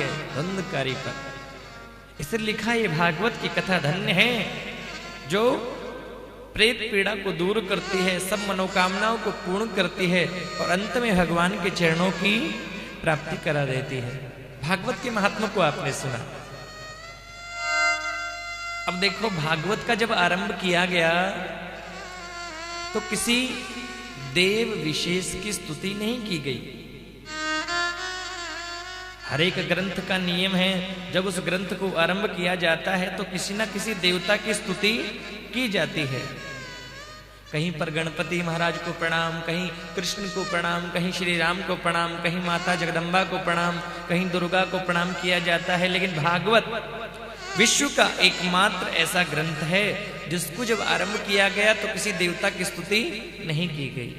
है धुंधकारी पर। इसे लिखा ये भागवत की कथा धन्य है जो प्रेत पीड़ा को दूर करती है, सब मनोकामनाओं को पूर्ण करती है और अंत में भगवान के चरणों की प्राप्ति करा देती है। भागवत के महात्मा को आपने सुना। अब देखो भागवत का जब आरंभ किया गया तो किसी देव विशेष की स्तुति नहीं की गई। हर एक ग्रंथ का नियम है, जब उस ग्रंथ को आरंभ किया जाता है तो किसी न किसी देवता की स्तुति की जाती है। कहीं पर गणपति महाराज को प्रणाम, कहीं कृष्ण को प्रणाम, कहीं श्री राम को प्रणाम, कहीं माता जगदम्बा को प्रणाम, कहीं दुर्गा को प्रणाम किया जाता है। लेकिन भागवत विश्व का एकमात्र ऐसा ग्रंथ है जिसको जब आरंभ किया गया तो किसी देवता की स्तुति नहीं की गई।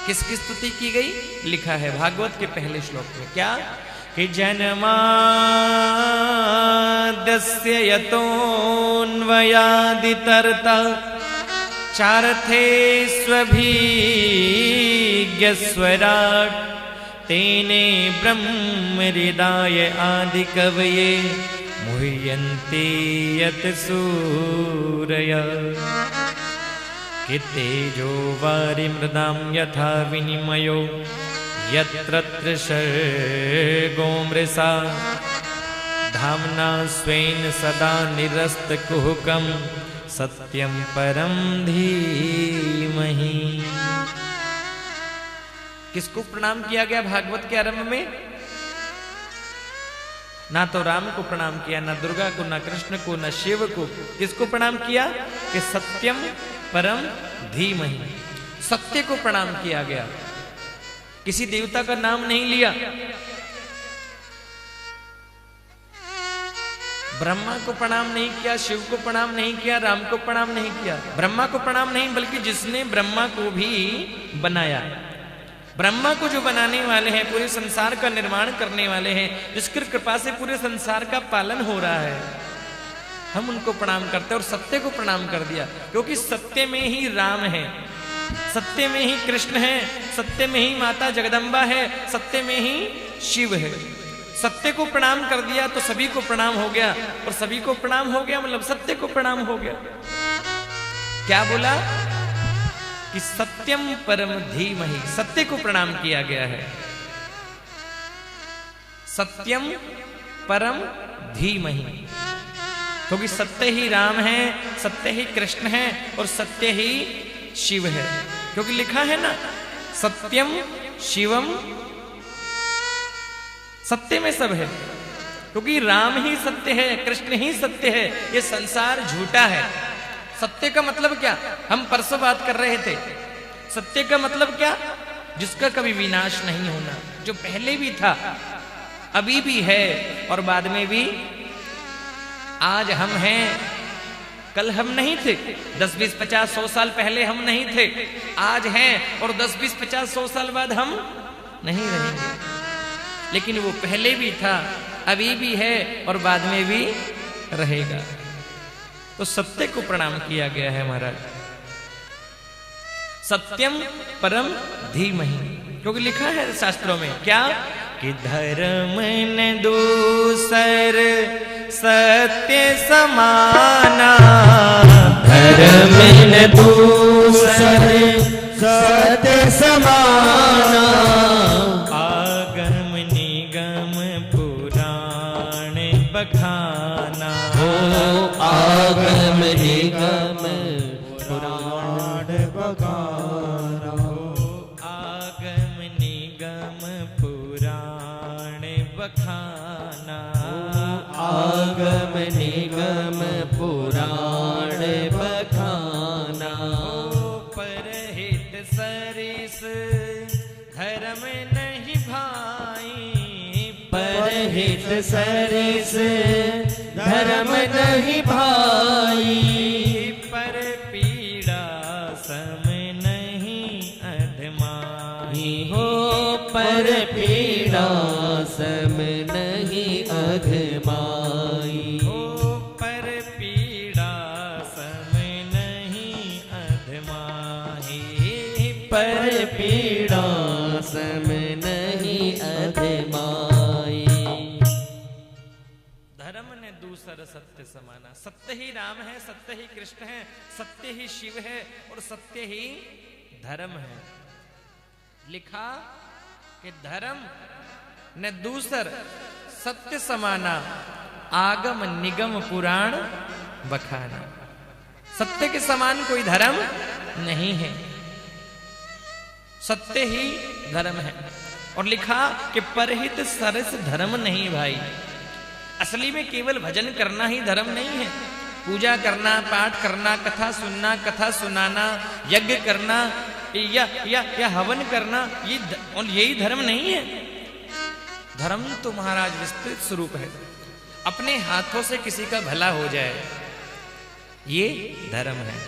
किसकी स्तुति की गई? लिखा है भागवत के पहले श्लोक में, क्या कि जन्माद्यस्य यतोऽन्वयादितरता चारथे स्वभिज्ञस्वराट् तेने ब्रह्महृदाय आदिकवये मुह्यन्ते यत् सूरयः कि तेजो वारिमृदां यथा विनिमयो यत्र सर्गो मृषा धाम्ना स्वेन सदा निरस्तकुहकं सत्यं परं धीमहि। किसको प्रणाम किया गया भागवत के आरंभ में? ना तो राम को प्रणाम किया, ना दुर्गा को, ना कृष्ण को, ना शिव को। किसको प्रणाम किया? कि सत्यम परम धीमहि, सत्य को प्रणाम किया गया। किसी देवता का नाम नहीं लिया। ब्रह्मा को प्रणाम नहीं किया, शिव को प्रणाम नहीं किया, राम को प्रणाम नहीं किया। ब्रह्मा को प्रणाम नहीं, बल्कि जिसने ब्रह्मा को भी बनाया, ब्रह्मा को जो बनाने वाले हैं, पूरे संसार का निर्माण करने वाले हैं, जिसकी कृपा से पूरे संसार का पालन हो रहा है, हम उनको प्रणाम करते हैं। और सत्य को प्रणाम कर दिया, क्योंकि सत्य में ही राम है, सत्य में ही कृष्ण है, सत्य में ही माता जगदम्बा है, सत्य में ही शिव है। सत्य को प्रणाम कर दिया तो सभी को प्रणाम हो गया, और सभी को प्रणाम हो गया मतलब सत्य को प्रणाम हो गया। क्या बोला? कि सत्यम परम धीमहि, सत्य को प्रणाम किया गया है। सत्यम परम धीमहि, क्योंकि सत्य ही राम है, सत्य ही कृष्ण है और सत्य ही शिव है। क्योंकि लिखा है ना, सत्यम शिवम, सत्य में सब है। क्योंकि राम ही सत्य है, कृष्ण ही सत्य है, ये संसार झूठा है। सत्य का मतलब क्या? हम परसों बात कर रहे थे। सत्य का मतलब क्या? जिसका कभी विनाश नहीं होना, जो पहले भी था, अभी भी है और बाद में भी। आज हम हैं, कल हम नहीं थे। 10, 20, 50, 100 साल पहले हम नहीं थे, आज हैं, और 10, 20, 50, 100 साल बाद हम नहीं रहेंगे। लेकिन वो पहले भी था, अभी भी है और बाद में भी रहेगा। तो सत्य को प्रणाम किया गया है महाराज। सत्यम परम धीमहि, क्योंकि लिखा है शास्त्रों में, क्या कि धर्म न दूसर सत्य समाना, धर्म न दूसर सत्य समाना, आगम निगम पुराण बखाना। आगम निगम पुराण बखाना, आगम निगम पुराण बखाना, आगम निगम पुराण बखाना। परहित सरिस धर्म नहीं भाई, परहित सरिस धर्म नहीं भाई, पर पीड़ा सम नहीं अधमाई। हो पर पीड़ा सम नहीं अधमाई, हो पर पीड़ा सम नहीं अधमाई, पर पीड़ा सम नहीं अधमाई। दूसर सत्य समाना। सत्य ही राम है, सत्य ही कृष्ण है, सत्य ही शिव है और सत्य ही धर्म है। लिखा कि धर्म न दूसर सत्य समाना, आगम निगम पुराण बखाना। सत्य के समान कोई धर्म नहीं है, सत्य ही धर्म है। और लिखा कि परहित सरस धर्म नहीं भाई। असली में केवल भजन करना ही धर्म नहीं है। पूजा करना, पाठ करना, कथा सुनना, कथा सुनाना, यज्ञ करना या हवन करना, यही धर्म नहीं है। धर्म तो महाराज विस्तृत स्वरूप है। अपने हाथों से किसी का भला हो जाए, ये धर्म है।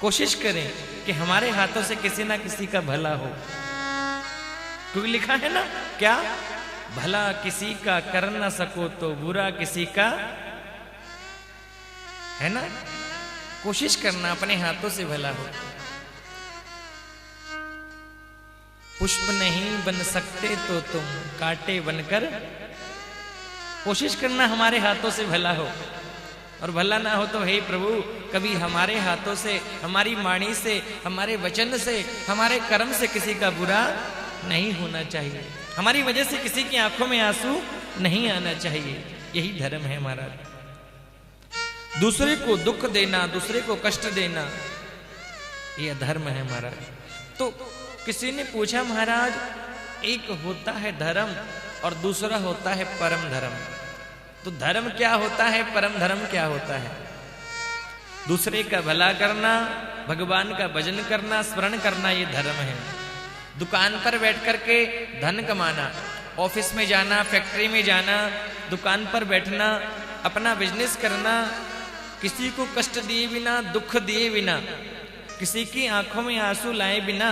कोशिश करें कि हमारे हाथों से किसी ना किसी का भला हो। क्योंकि लिखा है ना, क्या भला किसी का कर न सको तो बुरा किसी का, है ना। कोशिश करना अपने हाथों से भला हो। पुष्प नहीं बन सकते तो तुम कांटे बनकर, कोशिश करना हमारे हाथों से भला हो। और भला ना हो तो हे प्रभु, कभी हमारे हाथों से, हमारी वाणी से, हमारे वचन से, हमारे कर्म से किसी का बुरा नहीं होना चाहिए। हमारी वजह से किसी की आंखों में आंसू नहीं आना चाहिए। यही धर्म है हमारा। दूसरे को दुख देना, दूसरे को कष्ट देना, यह धर्म है हमारा। तो किसी ने पूछा, महाराज एक होता है धर्म और दूसरा होता है परम धर्म, तो धर्म क्या होता है, परम धर्म क्या होता है? दूसरे का भला करना, भगवान का भजन करना, स्मरण करना, ये धर्म है। दुकान पर बैठ करके धन कमाना, ऑफिस में जाना, फैक्ट्री में जाना, दुकान पर बैठना, अपना बिजनेस करना, किसी को कष्ट दिए बिना, दुख दिए बिना, किसी की आंखों में आंसू लाए बिना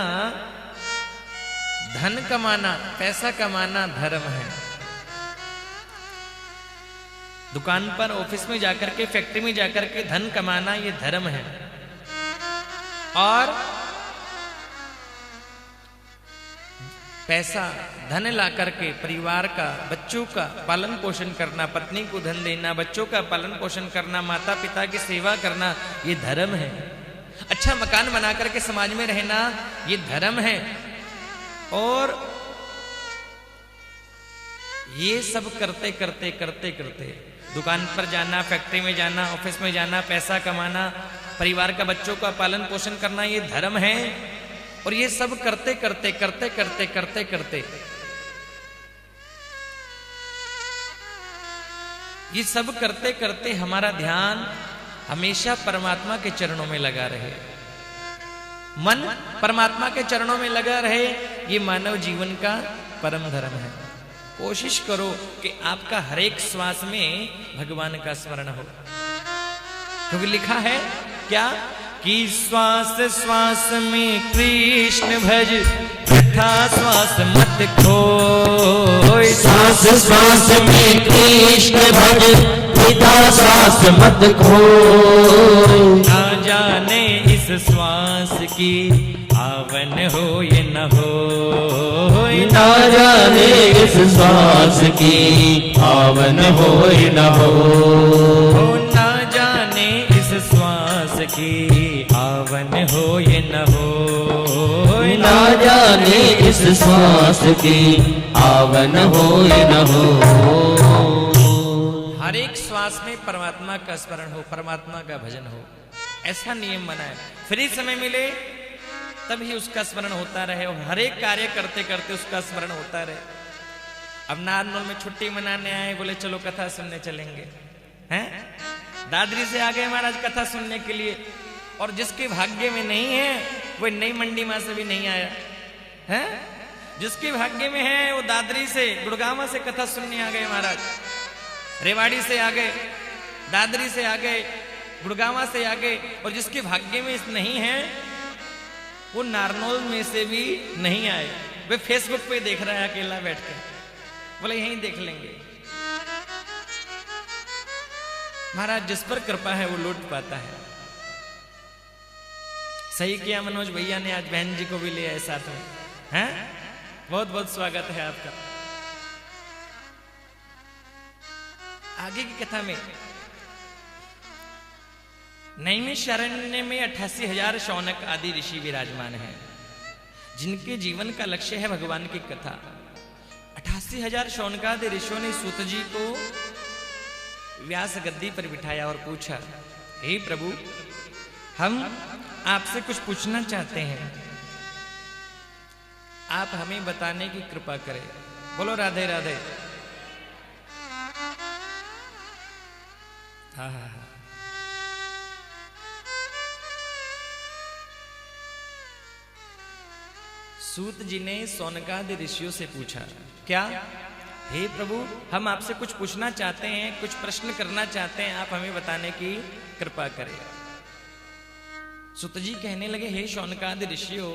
धन कमाना, पैसा कमाना धर्म है। दुकान पर, ऑफिस में जाकर के, फैक्ट्री में जाकर के धन कमाना, ये धर्म है। और पैसा, धन ला करके परिवार का, बच्चों का पालन पोषण करना, पत्नी को धन देना, बच्चों का पालन पोषण करना, माता पिता की सेवा करना, ये धर्म है। अच्छा मकान बना करके समाज में रहना, ये धर्म है। और ये सब करते करते करते करते दुकान पर जाना, फैक्ट्री में जाना, ऑफिस में जाना, पैसा कमाना, परिवार का, बच्चों का पालन पोषण करना, ये धर्म है। और ये सब करते करते करते करते करते करते ये सब करते करते हमारा ध्यान हमेशा परमात्मा के चरणों में लगा रहे, मन परमात्मा के चरणों में लगा रहे, ये मानव जीवन का परम धर्म है। कोशिश करो कि आपका हर एक श्वास में भगवान का स्मरण हो। क्योंकि लिखा है क्या कि श्वास श्वास में कृष्ण भज, वृथा श्वास मत खोय। श्वास श्वास में कृष्ण भज, वृथा श्वास मत खोय। ना जाने इस श्वास की आवन हो ये न हो, ना जाने इस श्वास की आवन हो ये न हो। ना जाने इस श्वास की आवन हो ये न हो, ना जाने इस श्वास की आवन हो ये न हो। हर एक श्वास में परमात्मा का स्मरण हो, परमात्मा का भजन हो, ऐसा नियम बनाए। फ्री समय मिले तभी उसका स्मरण होता रहे और हर एक कार्य करते करते उसका स्मरण होता रहे। अब नारनौल में छुट्टी मनाने आए, बोले चलो कथा सुनने चलेंगे, हैं? दादरी से आ गए महाराज कथा सुनने के लिए। और जिसके भाग्य में नहीं है वो नई मंडी मां से भी नहीं आया, हैं? जिसके भाग्य में है वो दादरी से, गुड़गांव से कथा सुनने आ गए महाराज, रेवाड़ी से आ गए, दादरी से आ गए, गुड़गांव से आ गए। और जिसके भाग्य में नहीं है वो नारनौल में से भी नहीं आए। वे फेसबुक पे देख रहा है अकेला बैठ के, बोले यहीं देख लेंगे। महाराज जिस पर कृपा है वो लौट पाता है। सही किया मनोज भैया ने, आज बहन जी को भी ले आए साथ में, हैं? बहुत बहुत स्वागत है आपका। आगे की कथा में नैमिषारण्य में 88,000 शौनक आदि ऋषि विराजमान हैं, जिनके जीवन का लक्ष्य है भगवान की कथा। 88,000 शौनकादि ऋषियों ने सूत जी को व्यास गद्दी पर बिठाया और पूछा, हे प्रभु, हम आपसे कुछ पूछना चाहते हैं, आप हमें बताने की कृपा करें। बोलो राधे राधे। हाँ हाँ हाँ। सूत जी ने शौनकादि ऋषियों से पूछा, क्या? हे प्रभु, हम आपसे कुछ पूछना चाहते हैं, कुछ प्रश्न करना चाहते हैं, आप हमें बताने की कृपा करें। सूत जी कहने लगे, हे शौनकादि ऋषियों,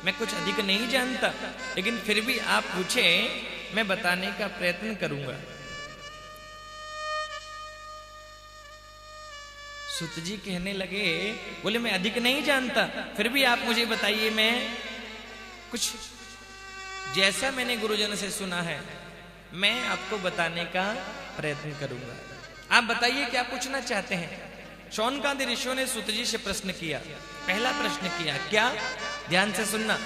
मैं कुछ अधिक नहीं जानता, लेकिन फिर भी आप पूछे, मैं बताने का प्रयत्न करूंगा। सूत जी कहने लगे, बोले मैं अधिक नहीं जानता, फिर भी आप मुझे बताइए, मैं कुछ जैसा मैंने गुरुजन से सुना है मैं आपको बताने का प्रयत्न करूंगा। आप बताइए क्या पूछना चाहते हैं। शौनकादि ऋषियों ने सूत जी से प्रश्न किया। पहला प्रश्न किया, क्या? ध्यान से सुनना।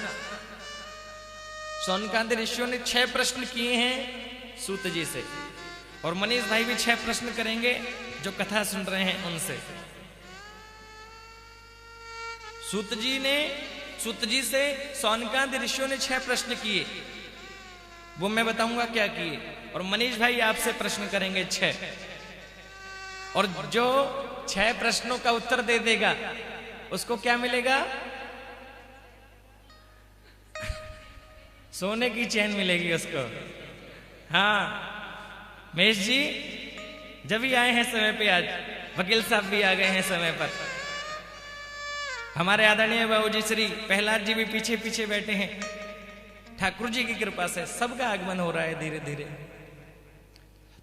शौनकादि ऋषियों ने 6 प्रश्न किए हैं सूत जी से, और मनीष भाई भी 6 प्रश्न करेंगे जो कथा सुन रहे हैं उनसे। सूत जी से शौनकादि ऋषियों ने 6 प्रश्न किए, वो मैं बताऊंगा क्या किए, और मनीष भाई आपसे प्रश्न करेंगे 6, और जो 6 प्रश्नों का उत्तर दे देगा उसको क्या मिलेगा? सोने की चैन मिलेगी उसको। हाँ महेश जी जब भी आए हैं समय पे, आज वकील साहब भी आ गए हैं समय पर, हमारे आदरणीय बाबू जी श्री प्रहलाद जी भी पीछे पीछे बैठे हैं। ठाकुर जी की कृपा से सबका आगमन हो रहा है धीरे धीरे।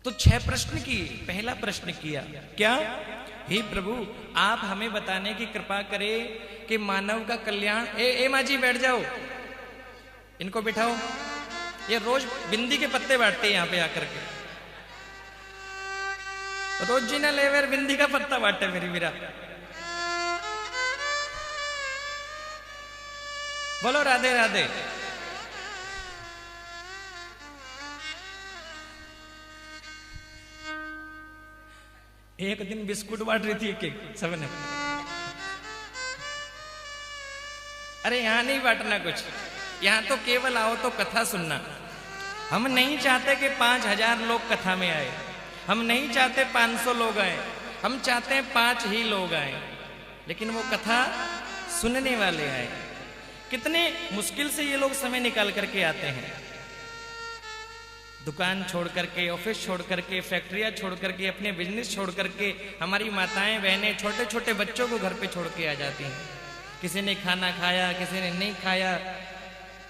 तो 6 प्रश्न किए। पहला प्रश्न किया, क्या? हे प्रभु, आप हमें बताने की कृपा करें कि मानव का कल्याण। ए माँ जी बैठ जाओ, इनको बिठाओ, ये रोज बिंदी के पत्ते बांटते हैं यहाँ पे आकर के। रोज जी ना लेवर बिंदी का पत्ता बांटे मेरी मीरा। बोलो राधे राधे। एक दिन बिस्कुट बांट रही थी एक सबने। अरे यहां नहीं बांटना कुछ, यहां तो केवल आओ तो कथा सुनना। हम नहीं चाहते कि 5,000 लोग कथा में आए, हम नहीं चाहते 500 लोग आए, हम चाहते हैं 5 ही लोग आए, लेकिन वो कथा सुनने वाले आए। कितने मुश्किल से ये लोग समय निकाल करके आते हैं, दुकान छोड़ करके, ऑफिस छोड़ करके, फैक्ट्रियां छोड़ करके, अपने बिजनेस छोड़ करके, हमारी माताएं बहनें छोटे छोटे बच्चों को घर पे छोड़ के आ जाती हैं। किसी ने खाना खाया, किसी ने नहीं खाया,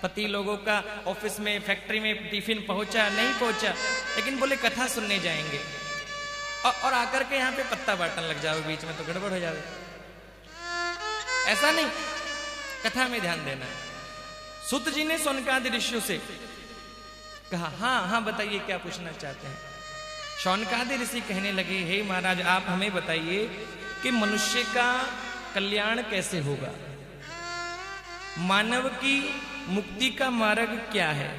पति लोगों का ऑफिस में फैक्ट्री में टिफिन पहुंचा नहीं पहुंचा, लेकिन बोले कथा सुनने जाएंगे, और आकर के यहाँ पे पत्ता बांटने लग जाओ, बीच में तो गड़बड़ हो जाए। ऐसा नहीं, कथा में ध्यान देना है। सूत जी ने शौनकादि ऋषियों से कहा, हाँ हाँ बताइए क्या पूछना चाहते हैं। शौनकादि ऋषि कहने लगे, हे महाराज, आप हमें बताइए कि मनुष्य का कल्याण कैसे होगा, मानव की मुक्ति का मार्ग क्या है,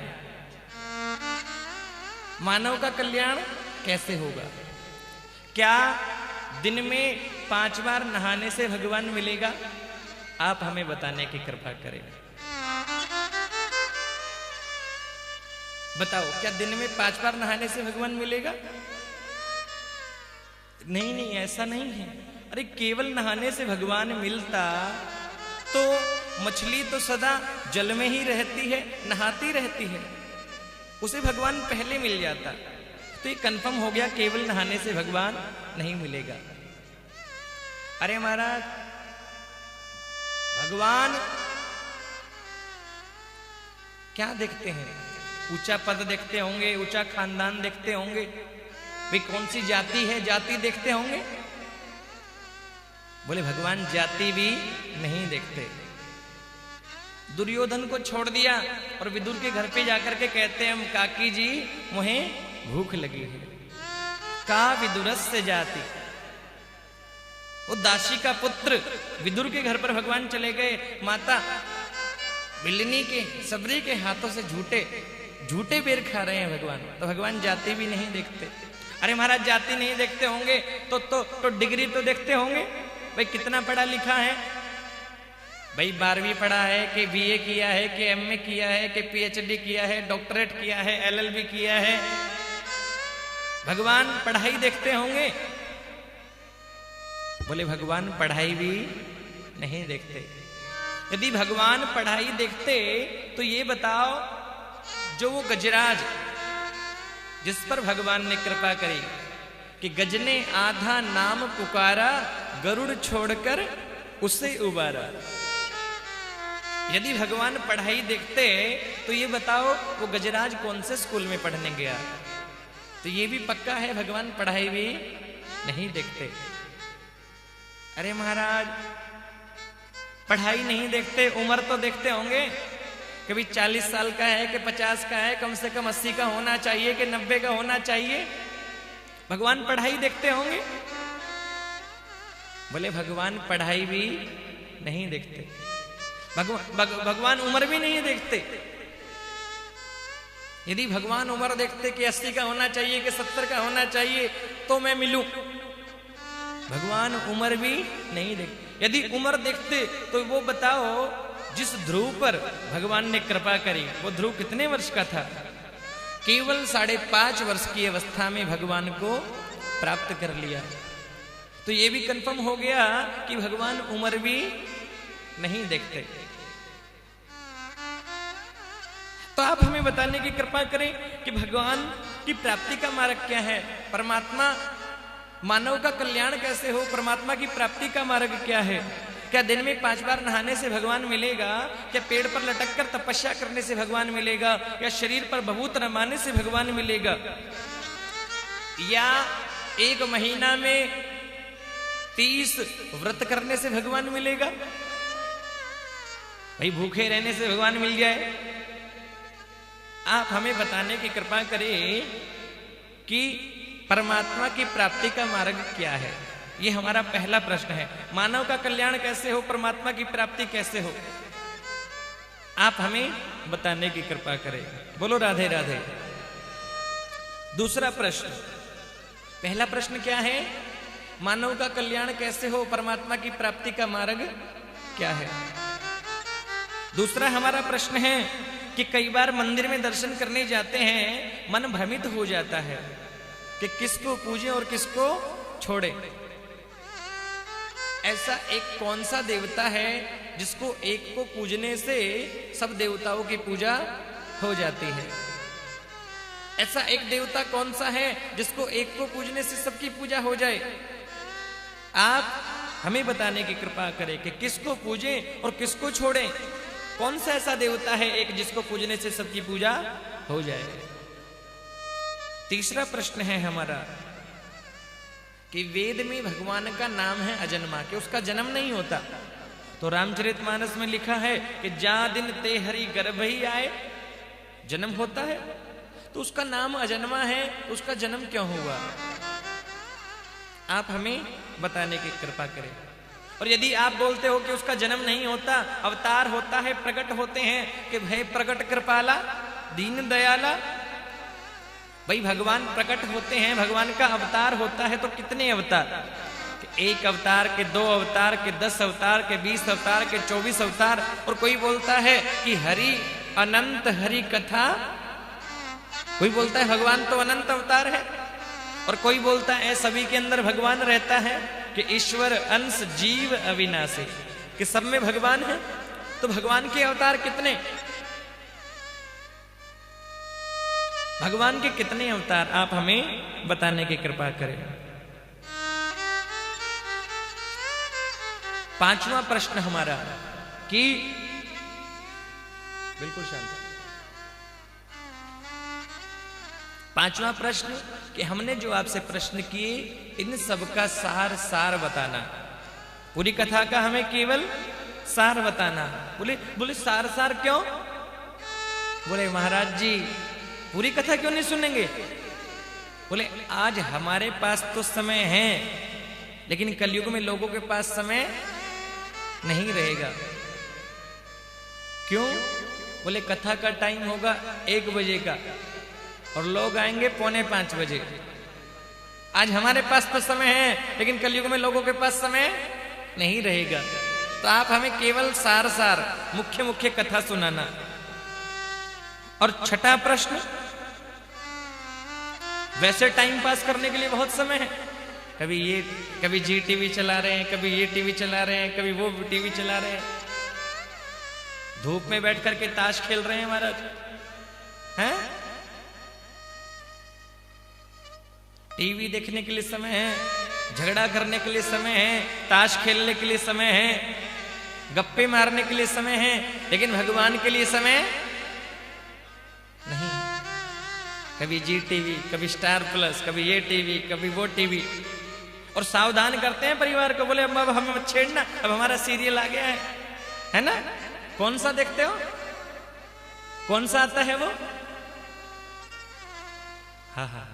मानव का कल्याण कैसे होगा। क्या दिन में 5 बार नहाने से भगवान मिलेगा? आप हमें बताने की कृपा करें। बताओ, क्या दिन में 5 बार नहाने से भगवान मिलेगा? नहीं नहीं, ऐसा नहीं है। अरे केवल नहाने से भगवान मिलता तो मछली तो सदा जल में ही रहती है, नहाती रहती है, उसे भगवान पहले मिल जाता। तो ये कंफर्म हो गया, केवल नहाने से भगवान नहीं मिलेगा। अरे महाराज, भगवान क्या देखते हैं? ऊंचा पद देखते होंगे, ऊंचा खानदान देखते होंगे, वे कौन सी जाति है जाति देखते होंगे? बोले भगवान जाति भी नहीं देखते। दुर्योधन को छोड़ दिया और विदुर के घर पे जाकर के कहते हैं, काकी जी मुझे भूख लगी है। का विदुरस्य जाति। वो दासी का पुत्र विदुर के घर पर भगवान चले गए। माता बिल्लिनी के सबरी के हाथों से झूठे बेर खा रहे हैं भगवान, तो भगवान जाति भी नहीं देखते। अरे महाराज जाति नहीं देखते होंगे तो डिग्री तो देखते होंगे, भाई कितना पढ़ा लिखा है, भाई 12वीं पढ़ा है कि बीए किया है कि एमए किया है कि पीएचडी किया है, डॉक्टरेट किया है, एलएलबी किया है। भगवान पढ़ाई देखते होंगे? बोले भगवान पढ़ाई भी नहीं देखते। यदि भगवान पढ़ाई देखते तो ये बताओ, जो वो गजराज जिस पर भगवान ने कृपा करी कि गज ने आधा नाम पुकारा, गरुड़ छोड़कर उसे उबारा। यदि भगवान पढ़ाई देखते तो ये बताओ वो गजराज कौन से स्कूल में पढ़ने गया। तो ये भी पक्का है भगवान पढ़ाई भी नहीं देखते। अरे महाराज पढ़ाई नहीं देखते, उम्र तो देखते होंगे, कभी 40 साल का है कि 50 का है, कम से कम 80 का होना चाहिए कि 90 का होना चाहिए। भगवान पढ़ाई देखते होंगे? बोले भगवान पढ़ाई भी नहीं देखते, भगवान उम्र भी नहीं देखते। यदि भगवान उम्र देखते कि 80 का होना चाहिए कि 70 का होना चाहिए तो मैं मिलूं, भगवान उम्र भी नहीं देखते। यदि उम्र देखते तो वो बताओ जिस ध्रुव पर भगवान ने कृपा करी वो ध्रुव कितने वर्ष का था? केवल 5.5 वर्ष की अवस्था में भगवान को प्राप्त कर लिया। तो ये भी कंफर्म हो गया कि भगवान उम्र भी नहीं देखते। तो आप हमें बताने की कृपा करें कि भगवान की प्राप्ति का मार्ग क्या है, परमात्मा मानव का कल्याण कैसे हो, परमात्मा की प्राप्ति का मार्ग क्या है। क्या दिन में 5 बार नहाने से भगवान मिलेगा? क्या पेड़ पर लटक कर तपस्या करने से भगवान मिलेगा? या शरीर पर भभूत रमाने से भगवान मिलेगा? या 1 महीना में 30 व्रत करने से भगवान मिलेगा? भाई भूखे रहने से भगवान मिल जाए? आप हमें बताने की कृपा करें कि परमात्मा की प्राप्ति का मार्ग क्या है। ये हमारा पहला प्रश्न है। मानव का कल्याण कैसे हो, परमात्मा की प्राप्ति कैसे हो, आप हमें बताने की कृपा करें। बोलो राधे राधे। दूसरा प्रश्न, पहला प्रश्न क्या है? मानव का कल्याण कैसे हो, परमात्मा की प्राप्ति का मार्ग क्या है। दूसरा हमारा प्रश्न है कि कई बार मंदिर में दर्शन करने जाते हैं, मन भ्रमित हो जाता है कि किसको पूजें और किसको छोड़े। ऐसा एक कौन सा देवता है जिसको एक को पूजने से सब देवताओं की पूजा हो जाती है? ऐसा एक देवता कौन सा है जिसको एक को पूजने से सबकी पूजा हो जाए? आप हमें बताने की कृपा करें कि किसको पूजें और किसको छोड़ें। कौन सा ऐसा देवता है एक जिसको पूजने से सबकी पूजा हो जाए। तीसरा प्रश्न है हमारा कि वेद में भगवान का नाम है अजन्मा, कि उसका जन्म नहीं होता। तो रामचरितमानस में लिखा है कि जा दिन ते हरि गर्भ ही आए, जन्म होता है। तो उसका नाम अजन्मा है, उसका जन्म क्यों हुआ? आप हमें बताने की कृपा करें। और यदि आप बोलते हो कि उसका जन्म नहीं होता, अवतार होता है, प्रकट होते हैं कि भाई प्रकट कृपाला दीन दयाला, भाई भगवान प्रकट होते हैं, भगवान का अवतार होता है, तो कितने अवतार? कि 1 अवतार के 2 अवतार के 10 अवतार के 20 अवतार के 24 अवतार। और कोई बोलता है कि हरि अनंत हरि कथा, कोई बोलता है भगवान तो अनंत अवतार है, और कोई बोलता है सभी के अंदर भगवान रहता है कि ईश्वर अंश जीव अविनाशी, कि सब में भगवान है। तो भगवान के अवतार कितने? भगवान के कितने अवतार, आप हमें बताने की कृपा करें। 5वां प्रश्न हमारा कि बिल्कुल शांत। 5वां प्रश्न कि हमने जो आपसे प्रश्न किए इन सबका सार बताना। पूरी कथा का हमें केवल सार बताना। बोले सार क्यों? बोले महाराज जी पूरी कथा क्यों नहीं सुनेंगे? बोले आज हमारे पास तो समय है, लेकिन कलयुग में लोगों के पास समय नहीं रहेगा। क्यों? बोले कथा का टाइम होगा 1 बजे का और लोग आएंगे 4:45 बजे। आज हमारे पास तो समय है, लेकिन कलयुग में लोगों के पास समय नहीं रहेगा। तो आप हमें केवल सार सार मुख्य मुख्य कथा सुनाना। और छठा प्रश्न, वैसे टाइम पास करने के लिए बहुत समय है, कभी जी टीवी चला रहे हैं, कभी ये टीवी चला रहे हैं, कभी वो टीवी चला रहे हैं, धूप में बैठ करके ताश खेल रहे हैं महाराज हैं। टीवी देखने के लिए समय है, झगड़ा करने के लिए समय है, ताश खेलने के लिए समय है, गप्पे मारने के लिए समय है, लेकिन भगवान के लिए समय नहीं। कभी जी टीवी, कभी स्टार प्लस, कभी ये टीवी, कभी वो टीवी। और सावधान करते हैं परिवार को, बोले अब हमें मत छेड़ना, अब हमारा सीरियल आ गया है ना। कौन सा देखते हो? कौन सा आता है वो? हाँ,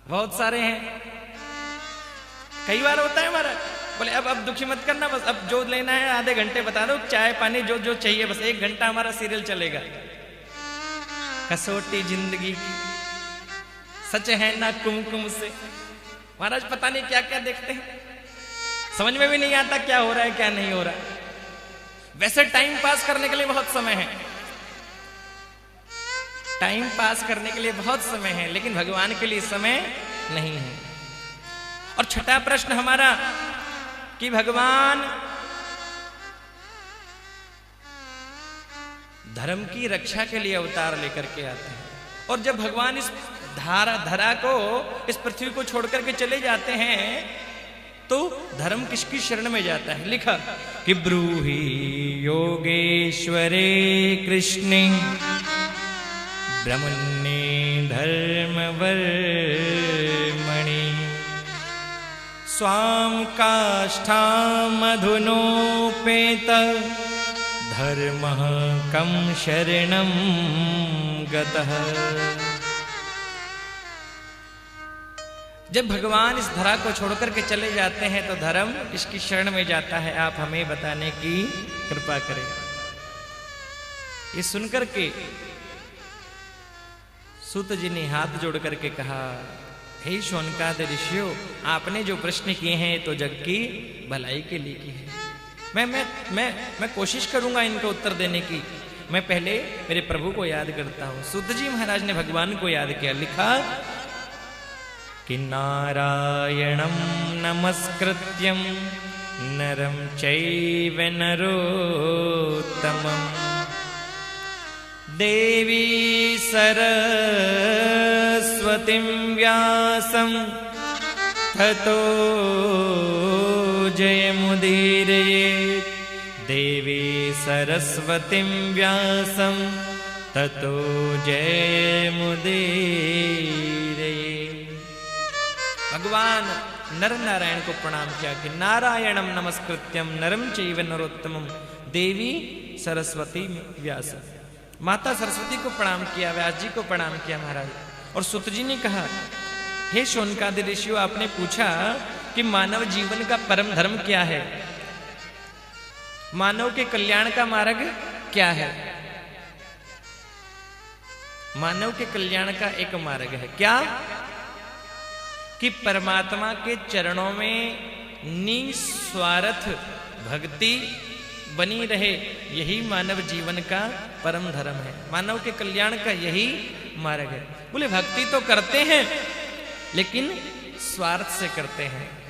बहुत सारे हैं। कई बार होता है हमारा, बोले अब दुखी मत करना, बस अब जो लेना है आधे घंटे बता दो, चाय पानी जो जो चाहिए, बस 1 घंटा हमारा सीरियल चलेगा। कसौटी जिंदगी की सच है ना कुमकुम से। महाराज पता नहीं क्या क्या देखते हैं, समझ में भी नहीं आता क्या हो रहा है क्या नहीं हो रहा है। वैसे टाइम पास करने के लिए बहुत समय है, टाइम पास करने के लिए बहुत समय है, लेकिन भगवान के लिए समय नहीं है। और छठा प्रश्न हमारा कि भगवान धर्म की रक्षा के लिए अवतार लेकर के आते हैं, और जब भगवान इस धरा को, इस पृथ्वी को छोड़ करके चले जाते हैं, तो धर्म किसकी शरण में जाता है? लिखा कि ब्रूहि योगेश्वरे कृष्णे ब्रह्मण्ये धर्मवर्मणि स्वाम काष्ठामधुनोपेत धर्मः कं शरणं गतः। जब भगवान इस धरा को छोड़कर के चले जाते हैं तो धर्म इसकी शरण में जाता है। आप हमें बताने की कृपा करें। ये सुनकर के सूत जी ने हाथ जोड़ करके कहा, हे शौनकादि ऋषियों, आपने जो प्रश्न किए हैं तो जग की भलाई के लिए की है। मैं कोशिश करूंगा इनका उत्तर देने की। मैं पहले मेरे प्रभु को याद करता हूं। सूत जी महाराज ने भगवान को याद किया। लिखा कि नारायणं नमस्कृत्यं नरं चैव नरोत्तमं देवी सरस्वतीं व्यासं ततो जयमुदीरयेत्। देवी सरस्वतीं व्यासं ततो जयमुदीरयेत्। भगवान नर नारायण को प्रणाम किया कि नारायणम नमस्कृत्यम नरम चैव नरोत्तमम देवी सरस्वती व्यास। माता सरस्वती को प्रणाम किया, व्यास जी को प्रणाम किया महाराज। और सुत जी ने कहा, हे शौनकादि ऋषियों, आपने पूछा कि मानव जीवन का परम धर्म क्या है, मानव के कल्याण का मार्ग क्या है। मानव के कल्याण का एक मार्ग है, क्या? कि परमात्मा के चरणों में निस्वार्थ भक्ति बनी रहे। यही मानव जीवन का परम धर्म है, मानव के कल्याण का यही मार्ग है। बोले भक्ति तो करते हैं लेकिन स्वार्थ से करते हैं।